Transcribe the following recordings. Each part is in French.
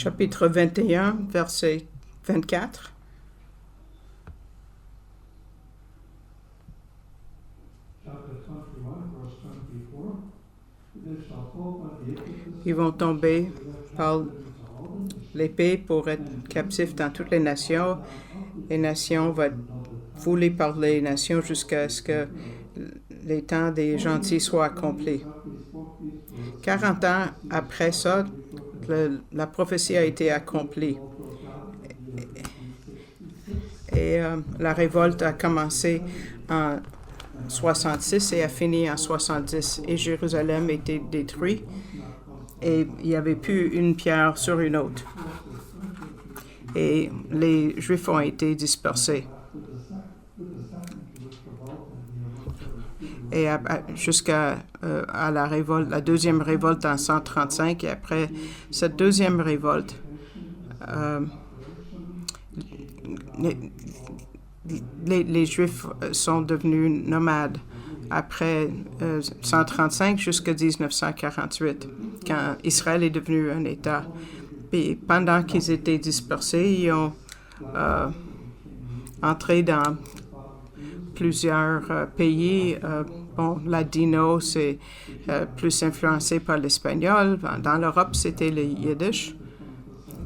chapitre 21, verset 24. Ils vont tomber par l'épée pour être captifs dans toutes les nations. Les nations vont être foulées par les nations jusqu'à ce que les temps des gentils soient accomplis. 40 ans après ça, la prophétie a été accomplie. Et la révolte a commencé en 66 et a fini en 70. Et Jérusalem a été détruit et il n'y avait plus une pierre sur une autre. Et les Juifs ont été dispersés. Et jusqu'à la révolte, la deuxième révolte en 135, et après cette deuxième révolte, les Juifs sont devenus nomades après 135 jusqu'à 1948, quand Israël est devenu un État. Et pendant qu'ils étaient dispersés, ils ont entré dans plusieurs pays. Ladino, c'est plus influencé par l'espagnol. Dans l'Europe, c'était le yiddish.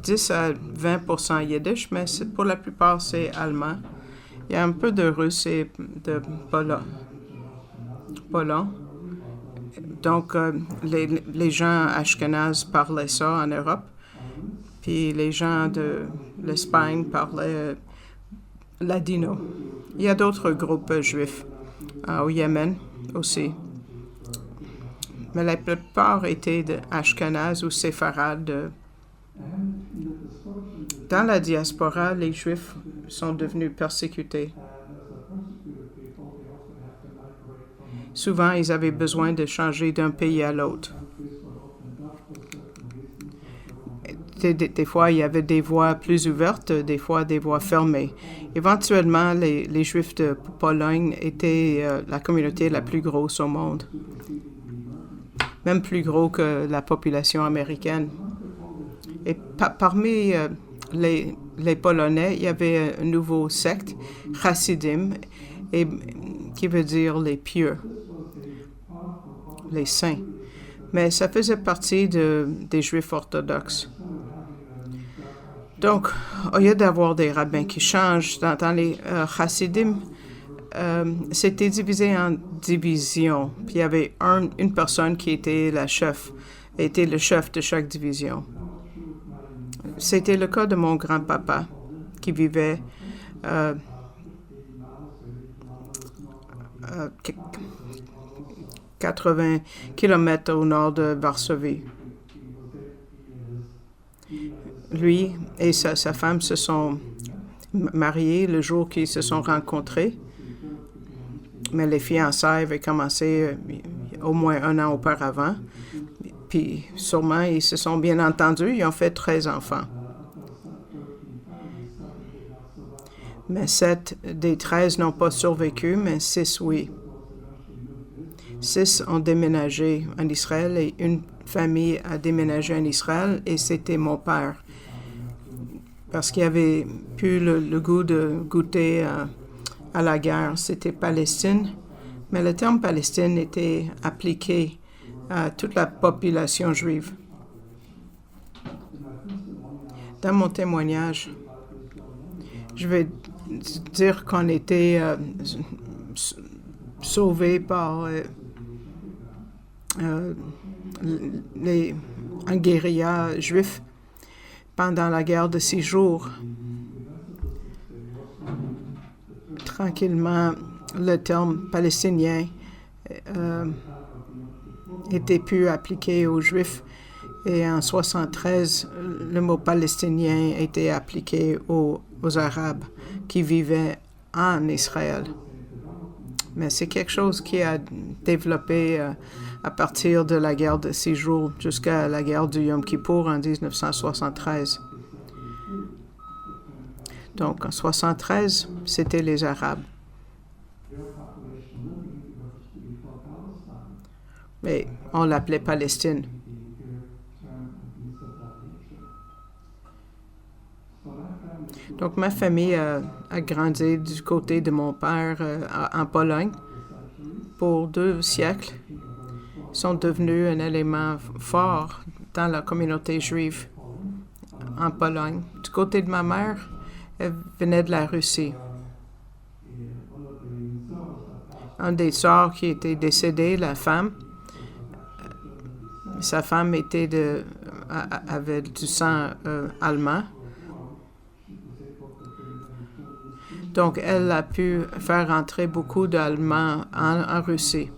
10 à 20% yiddish, mais pour la plupart, c'est allemand. Il y a un peu de russe et de polon. Donc, les gens ashkénazes parlaient ça en Europe. Puis les gens de l'Espagne parlaient ladino. Il y a d'autres groupes juifs au Yémen aussi. Mais la plupart étaient d'Ashkénazes ou séfarades. Dans la diaspora, les Juifs sont devenus persécutés. Souvent, ils avaient besoin de changer d'un pays à l'autre. Des fois, il y avait des voies plus ouvertes, des fois des voies fermées. Éventuellement, les Juifs de Pologne étaient la communauté la plus grosse au monde, même plus gros que la population américaine. Et parmi les Polonais, il y avait un nouveau secte, Chassidim, qui veut dire les pieux, les saints. Mais ça faisait partie des Juifs orthodoxes. Donc, au lieu d'avoir des rabbins qui changent, dans les Chassidim, c'était divisé en divisions. Puis il y avait une personne qui était le chef de chaque division. C'était le cas de mon grand-papa, qui vivait 80 kilomètres au nord de Varsovie. Lui et sa femme se sont mariés le jour qu'ils se sont rencontrés, mais les fiançailles avaient commencé au moins un an auparavant. Puis sûrement, ils se sont bien entendus, ils ont fait 13 enfants. Mais 7 des 13 n'ont pas survécu, mais 6, oui. 6 ont déménagé en Israël et une famille a déménagé en Israël et c'était mon père. Parce qu'il avait plus le goût de goûter à la guerre. C'était Palestine, mais le terme Palestine était appliqué à toute la population juive. Dans mon témoignage, je vais dire qu'on était sauvés par un guérilla juif pendant la guerre de 6 jours. Tranquillement, le terme palestinien était plus appliqué aux Juifs et en 1973, le mot palestinien était appliqué aux Arabes qui vivaient en Israël. Mais c'est quelque chose qui a développé à partir de la guerre de 6 jours jusqu'à la guerre du Yom Kippour en 1973. Donc, en 1973, c'était les Arabes. Mais on l'appelait Palestine. Donc, ma famille a grandi du côté de mon père en Pologne pour 2 siècles. Ils sont devenus un élément fort dans la communauté juive en Pologne. Du côté de ma mère, elle venait de la Russie. Un des sœurs qui était décédé, la femme, sa femme avait du sang allemand. Donc, elle a pu faire entrer beaucoup d'Allemands en Russie.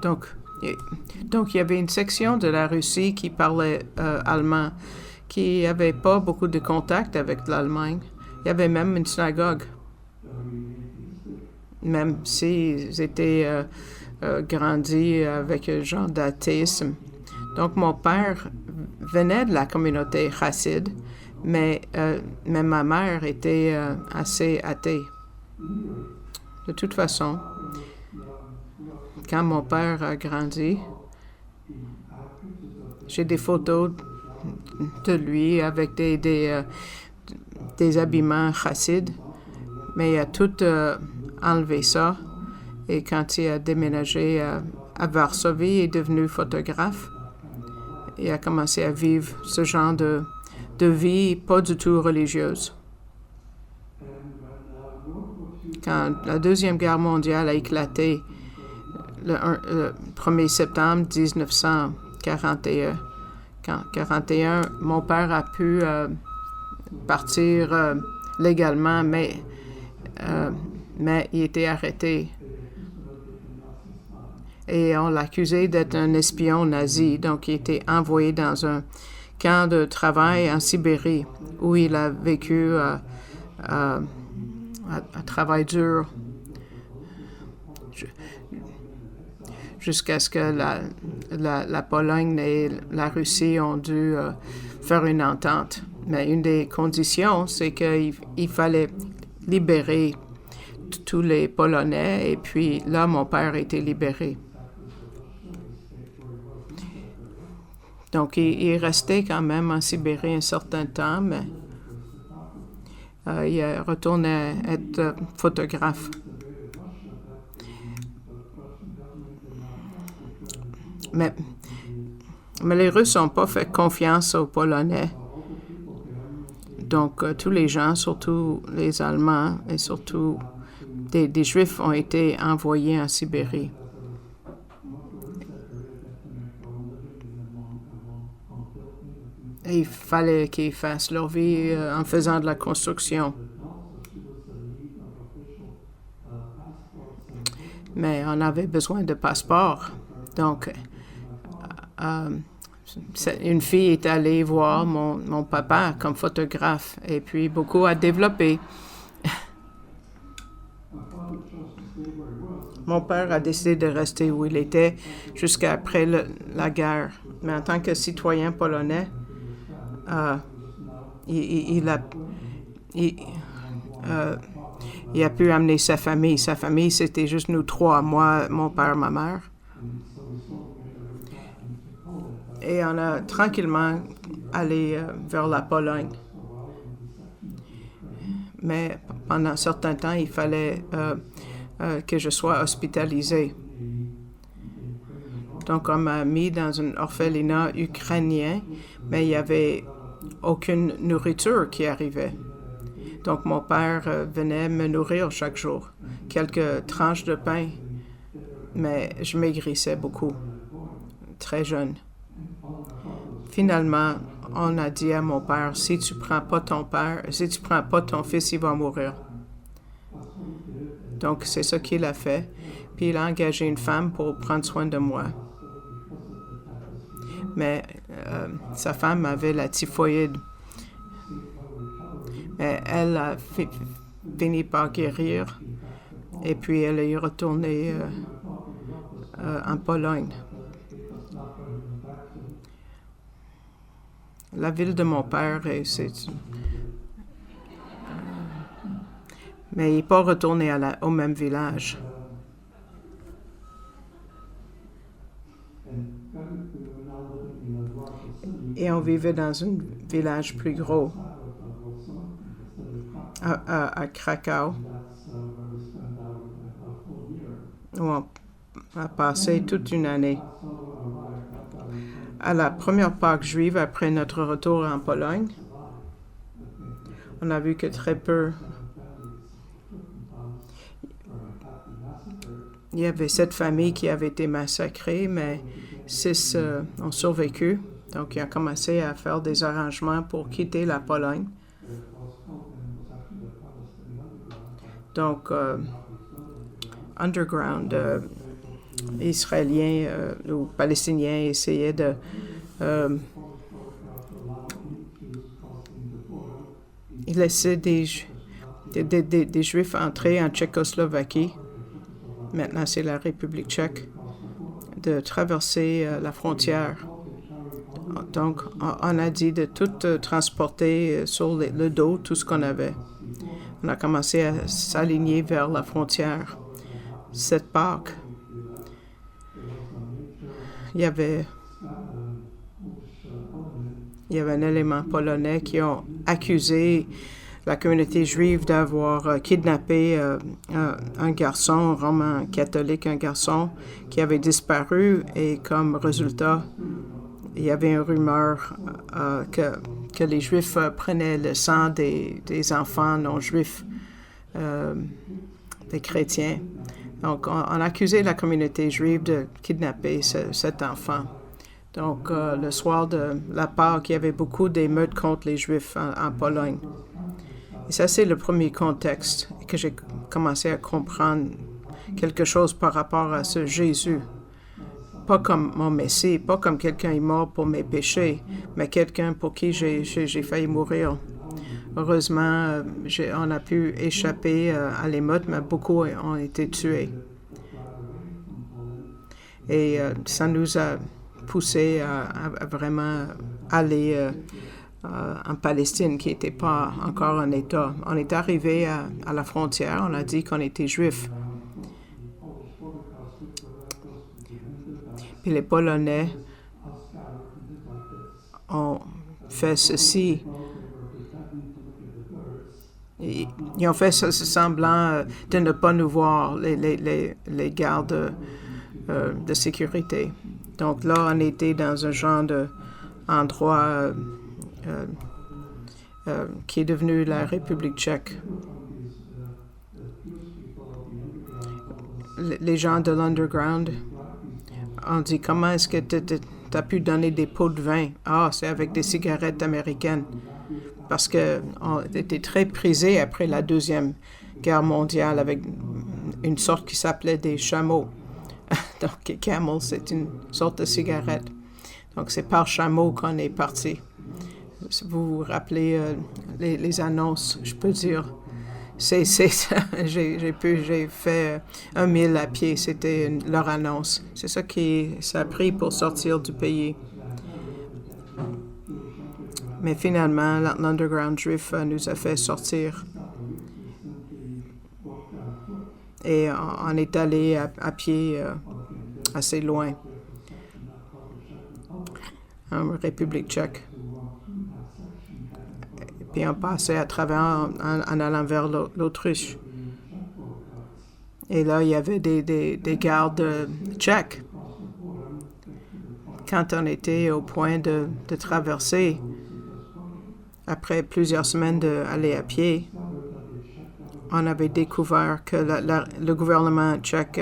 Donc, il y avait une section de la Russie qui parlait allemand, qui n'avait pas beaucoup de contact avec l'Allemagne. Il y avait même une synagogue, même s'ils étaient grandis avec un genre d'athéisme. Donc, mon père venait de la communauté chasside, mais ma mère était assez athée. De toute façon, quand mon père a grandi, j'ai des photos de lui avec des habillements chassides, mais il a tout enlevé ça. Et quand il a déménagé à Varsovie, il est devenu photographe. Il a commencé à vivre ce genre de vie pas du tout religieuse. Quand la Deuxième Guerre mondiale a éclaté le 1er septembre 1941, mon père a pu partir légalement, mais il était arrêté. Et on l'accusait d'être un espion nazi, donc il était envoyé dans un camp de travail en Sibérie, où il a vécu un travail dur jusqu'à ce que la Pologne et la Russie ont dû faire une entente. Mais une des conditions, c'est qu'il fallait libérer tous les Polonais, et puis là, mon père a été libéré. Donc, il est resté quand même en Sibérie un certain temps, mais il est retourné être photographe. Mais les Russes n'ont pas fait confiance aux Polonais. Donc, tous les gens, surtout les Allemands et surtout des Juifs, ont été envoyés en Sibérie. Et il fallait qu'ils fassent leur vie en faisant de la construction. Mais on avait besoin de passeport. Donc, une fille est allée voir mon papa comme photographe, et puis beaucoup a développé. Mon père a décidé de rester où il était jusqu'après la guerre. Mais en tant que citoyen polonais, il a pu amener sa famille. Sa famille, c'était juste nous 3, moi, mon père, ma mère. Et on a tranquillement allé vers la Pologne. Mais pendant un certain temps, il fallait que je sois hospitalisée. Donc, on m'a mis dans un orphelinat ukrainien, mais il n'y avait aucune nourriture qui arrivait. Donc, mon père venait me nourrir chaque jour, quelques tranches de pain, mais je maigrissais beaucoup, très jeune. Finalement, on a dit à mon père, si tu prends pas ton fils, il va mourir. Donc, c'est ça qu'il a fait. Puis, il a engagé une femme pour prendre soin de moi. Mais sa femme avait la typhoïde. Mais elle a fini par guérir. Et puis, elle est retournée en Pologne. La ville de mon père, mais il n'est pas retourné au même village. Et on vivait dans un village plus gros, à Krakow, où on a passé toute une année. À la première Pâques juive, après notre retour en Pologne, on a vu que très peu. Il y avait 7 familles qui avaient été massacrées, mais 6 ont survécu. Donc, ils ont commencé à faire des arrangements pour quitter la Pologne. Donc, underground israélien ou palestinien essayait de laisser des Juifs entrer en Tchécoslovaquie. Maintenant, c'est la République tchèque, de traverser la frontière. Donc, on a dit de tout transporter sur le dos, tout ce qu'on avait. On a commencé à s'aligner vers la frontière. Cette Pâques, il y avait un élément polonais qui ont accusé la communauté juive d'avoir kidnappé un garçon roman catholique, un garçon qui avait disparu, et comme résultat, il y avait une rumeur que les Juifs prenaient le sang des enfants non juifs, des chrétiens. Donc, on accusait la communauté juive de kidnapper cet enfant. Donc, le soir de la Pâques, il y avait beaucoup d'émeutes contre les Juifs en Pologne. Et ça, c'est le premier contexte que j'ai commencé à comprendre quelque chose par rapport à ce Jésus. Pas comme mon Messie, pas comme quelqu'un est mort pour mes péchés, mais quelqu'un pour qui j'ai failli mourir. Heureusement, on a pu échapper à l'émeute, mais beaucoup ont été tués. Et ça nous a poussé à vraiment aller en Palestine, qui n'était pas encore un État. On est arrivé à la frontière, on a dit qu'on était juifs. Puis les Polonais ont fait ceci. Ils ont fait semblant de ne pas nous voir, les gardes de sécurité. Donc là, on était dans un genre d'endroit qui est devenu la République tchèque. Les gens de l'underground ont dit, comment est-ce que tu as pu donner des pots de vin? Ah, c'est avec des cigarettes américaines. Parce qu'on était très prisés après la Deuxième Guerre mondiale avec une sorte qui s'appelait des chameaux. Donc, Camel, c'est une sorte de cigarette. Donc, c'est par chameau qu'on est parti. Si vous vous rappelez les annonces, je peux dire, j'ai fait 1 000 à pied, c'était leur annonce. C'est ça ça a pris pour sortir du pays. Mais finalement, l'underground juif nous a fait sortir. Et on est allé à pied assez loin, en République tchèque. Et puis on passait à travers en allant vers l'Autriche. Et là, il y avait des gardes tchèques. Quand on était au point de traverser, après plusieurs semaines d'aller à pied, on avait découvert que le gouvernement tchèque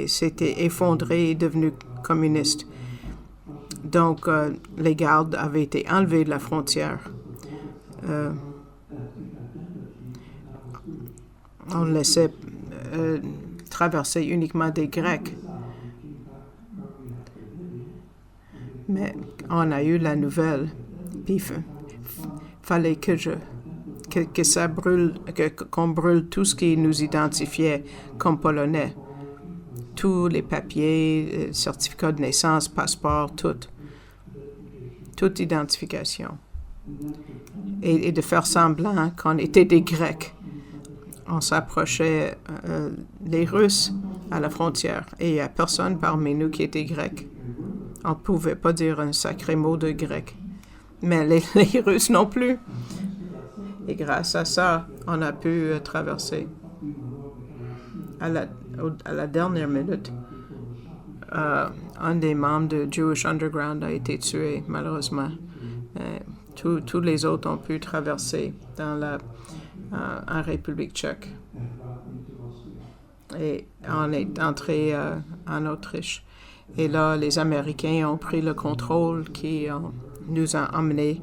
s'était effondré et est devenu communiste. Donc, les gardes avaient été enlevés de la frontière. On laissait traverser uniquement des Grecs. Mais on a eu la nouvelle, puis fallait que ça brûle, qu'on brûle tout ce qui nous identifiait comme Polonais. Tous les papiers, certificats de naissance, passeport, toute identification. Et de faire semblant qu'on était des Grecs. On s'approchait les Russes à la frontière et il n'y a personne parmi nous qui était grec. On ne pouvait pas dire un sacré mot de grec. mais les Russes non plus. Et grâce à ça, on a pu traverser. À la dernière minute, un des membres de Jewish Underground a été tué, malheureusement. Tous les autres ont pu traverser en République tchèque. Et on est entré en Autriche. Et là, les Américains ont pris le contrôle qui nous a emmenés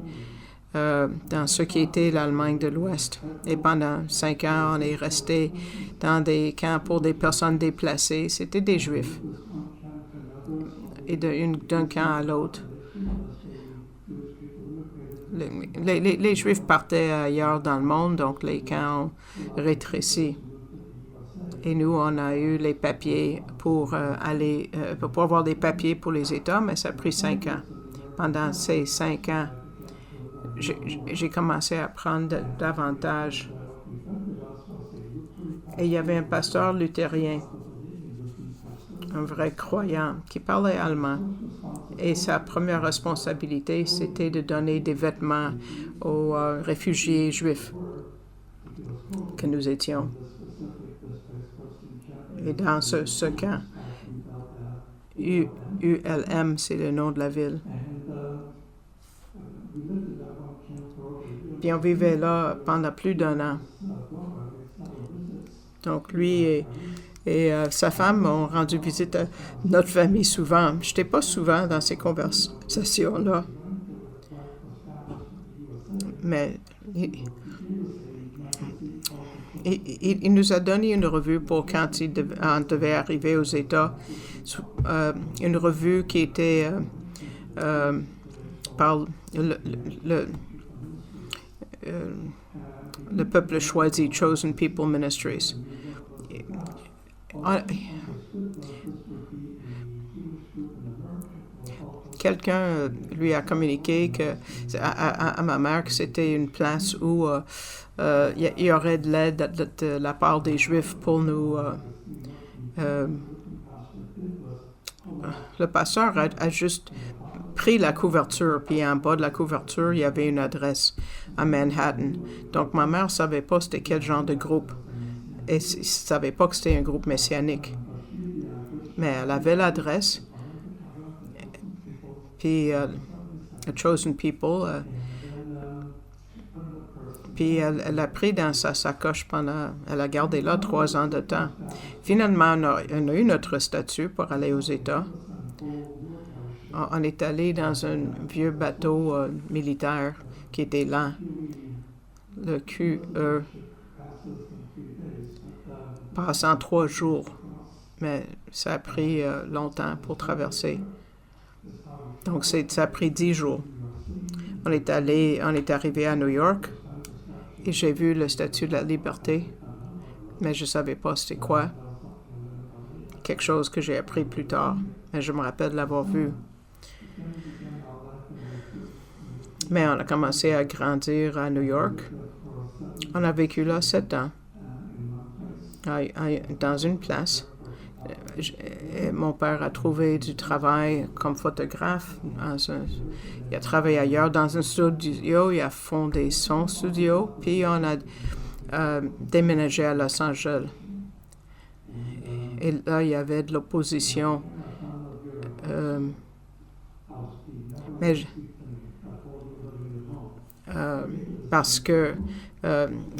dans ce qui était l'Allemagne de l'Ouest. Et pendant 5 ans, on est resté dans des camps pour des personnes déplacées. C'était des Juifs. Et d'un camp à l'autre. Les Juifs partaient ailleurs dans le monde, donc les camps ont rétréci. Et nous, on a eu les papiers pour avoir des papiers pour les États, mais ça a pris 5 ans. Pendant ces 5 ans, j'ai commencé à apprendre davantage. Et il y avait un pasteur luthérien, un vrai croyant, qui parlait allemand. Et sa première responsabilité, c'était de donner des vêtements aux réfugiés juifs que nous étions. Et dans ce camp, ULM, c'est le nom de la ville. Puis on vivait là pendant plus d'1 an. Donc lui et sa femme ont rendu visite à notre famille souvent. Je n'étais pas souvent dans ces conversations-là. Mais il nous a donné une revue pour quand on devait arriver aux États. Une revue qui était par le peuple choisi, Chosen People Ministries. Quelqu'un lui a communiqué à ma mère que c'était une place où il y aurait de l'aide de la part des Juifs pour nous. Le pasteur a juste pris la couverture, puis en bas de la couverture, il y avait une adresse à Manhattan. Donc ma mère ne savait pas c'était quel genre de groupe. Et elle ne savait pas que c'était un groupe messianique. Mais elle avait l'adresse. Puis Chosen People. Puis elle a pris dans sa sacoche elle a gardé là 3 ans de temps. Finalement, on a eu notre statut pour aller aux États. On est allé dans un vieux bateau militaire qui était lent, le QE, passant 3 jours. Mais ça a pris longtemps pour traverser. Donc, ça a pris 10 jours. On est arrivé à New York et j'ai vu le statut de la liberté, mais je ne savais pas c'était quoi. Quelque chose que j'ai appris plus tard, mais je me rappelle l'avoir vu. Mais on a commencé à grandir à New York. On a vécu là 7 ans, dans une place. Mon père a trouvé du travail comme photographe. Il a travaillé ailleurs dans un studio. Il a fondé son studio. Puis on a déménagé à Los Angeles. Et là, il y avait de l'opposition. Parce que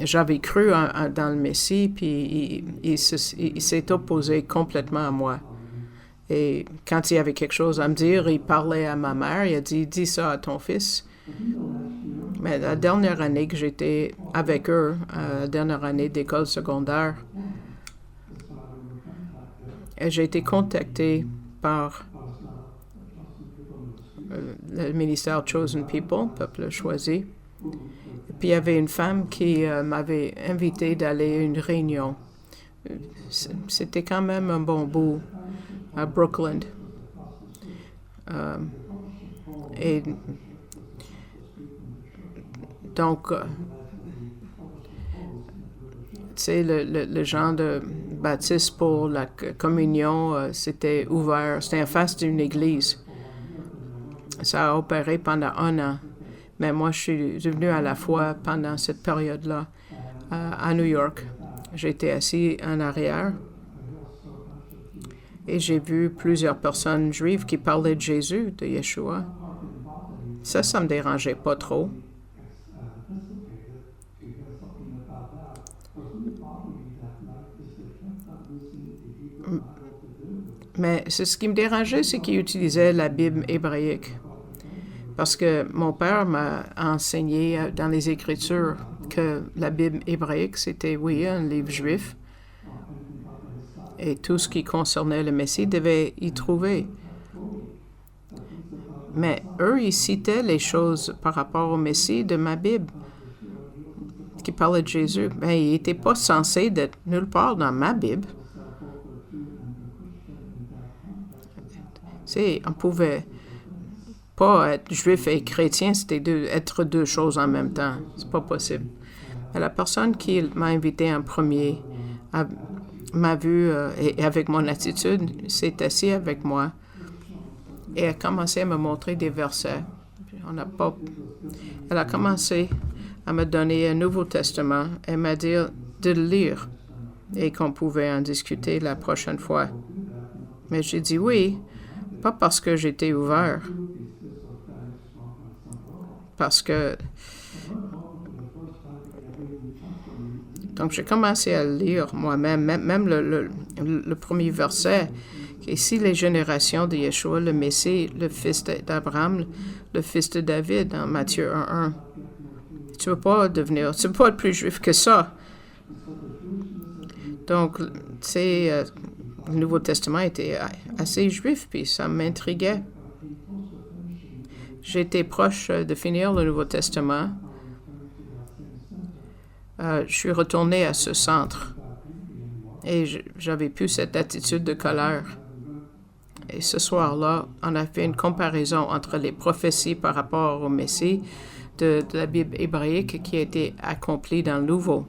j'avais cru dans le Messie, puis il s'est opposé complètement à moi. Et quand il y avait quelque chose à me dire, il parlait à ma mère, il a dit « Dis ça à ton fils ». Mais la dernière année que j'étais avec eux, la dernière année d'école secondaire, j'ai été contactée par le ministère Chosen People, peuple choisi. Et puis il y avait une femme qui m'avait invité d'aller à une réunion. C'était quand même un bon bout à Brooklyn. Et donc, tu sais, le genre de baptême pour la communion, c'était ouvert. C'était en face d'une église. Ça a opéré pendant 1 an. Mais moi, je suis devenue à la foi pendant cette période-là à New York. J'étais assis en arrière et j'ai vu plusieurs personnes juives qui parlaient de Jésus, de Yeshua. Ça me dérangeait pas trop. Mais ce qui me dérangeait, c'est qu'ils utilisaient la Bible hébraïque. Parce que mon père m'a enseigné dans les Écritures que la Bible hébraïque, c'était, oui, un livre juif. Et tout ce qui concernait le Messie devait y trouver. Mais eux, ils citaient les choses par rapport au Messie de ma Bible, qui parlait de Jésus. Mais ils n'étaient pas censés d'être nulle part dans ma Bible. On pouvait pas être juif et chrétien, c'était être deux choses en même temps. C'est pas possible. Mais la personne qui m'a invité en premier m'a vu, et avec mon attitude, s'est assis avec moi et a commencé à me montrer des versets. Elle a commencé à me donner un Nouveau Testament et m'a dit de le lire et qu'on pouvait en discuter la prochaine fois. Mais j'ai dit oui, pas parce que j'étais ouvert, parce que... Donc, j'ai commencé à le lire moi-même, même le premier verset. Ici, les générations de Yeshua, le Messie, le fils d'Abraham, le fils de David, en Matthieu 1.1. Tu ne peux pas être plus juif que ça. Donc, le Nouveau Testament était assez juif, puis ça m'intriguait. J'étais proche de finir le Nouveau Testament. Je suis retournée à ce centre et j'avais plus cette attitude de colère. Et ce soir-là, on a fait une comparaison entre les prophéties par rapport au Messie de la Bible hébraïque qui a été accomplie dans le Nouveau,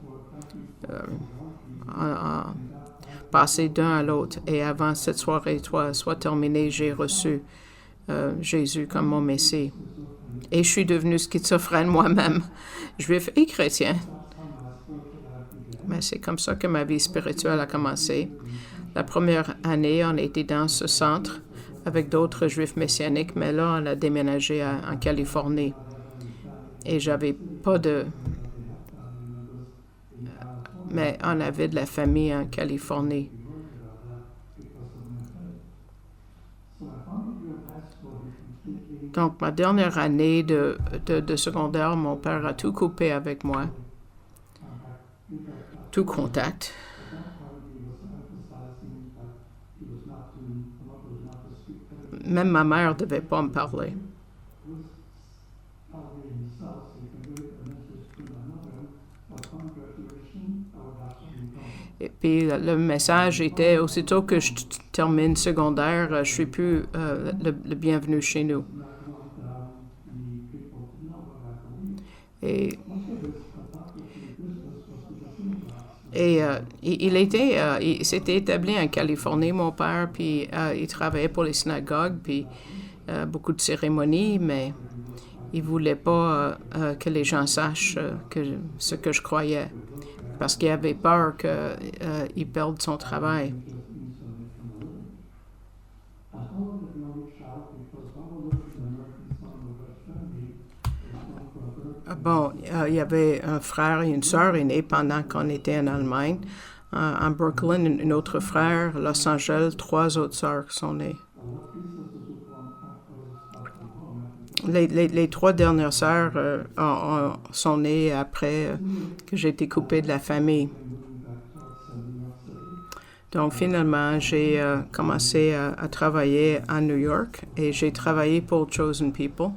passé d'un à l'autre. Et avant cette soirée soit terminée, j'ai reçu Jésus comme mon Messie. Et je suis devenue schizophrène moi-même, juif et chrétien. Mais c'est comme ça que ma vie spirituelle a commencé. La première année, on était dans ce centre avec d'autres juifs messianiques, mais là, on a déménagé en Californie. Et j'avais pas de... Mais on avait de la famille en Californie. Donc, ma dernière année de secondaire, mon père a tout coupé avec moi. Tout contact. Même ma mère ne devait pas me parler. Et puis le message était, aussitôt que je termine secondaire, je suis plus le bienvenu chez nous. Et il s'était établi en Californie, mon père, puis il travaillait pour les synagogues, puis beaucoup de cérémonies, mais il ne voulait pas que les gens sachent ce que je croyais, parce qu'il avait peur qu'il perde son travail. Bon, il y avait un frère et une sœur aînés pendant qu'on était en Allemagne. En Brooklyn, un autre frère. Los Angeles, 3 autres sœurs qui sont nées. Les 3 dernières sœurs sont nées après que j'ai été coupée de la famille. Donc, finalement, j'ai commencé à travailler à New York et j'ai travaillé pour Chosen People.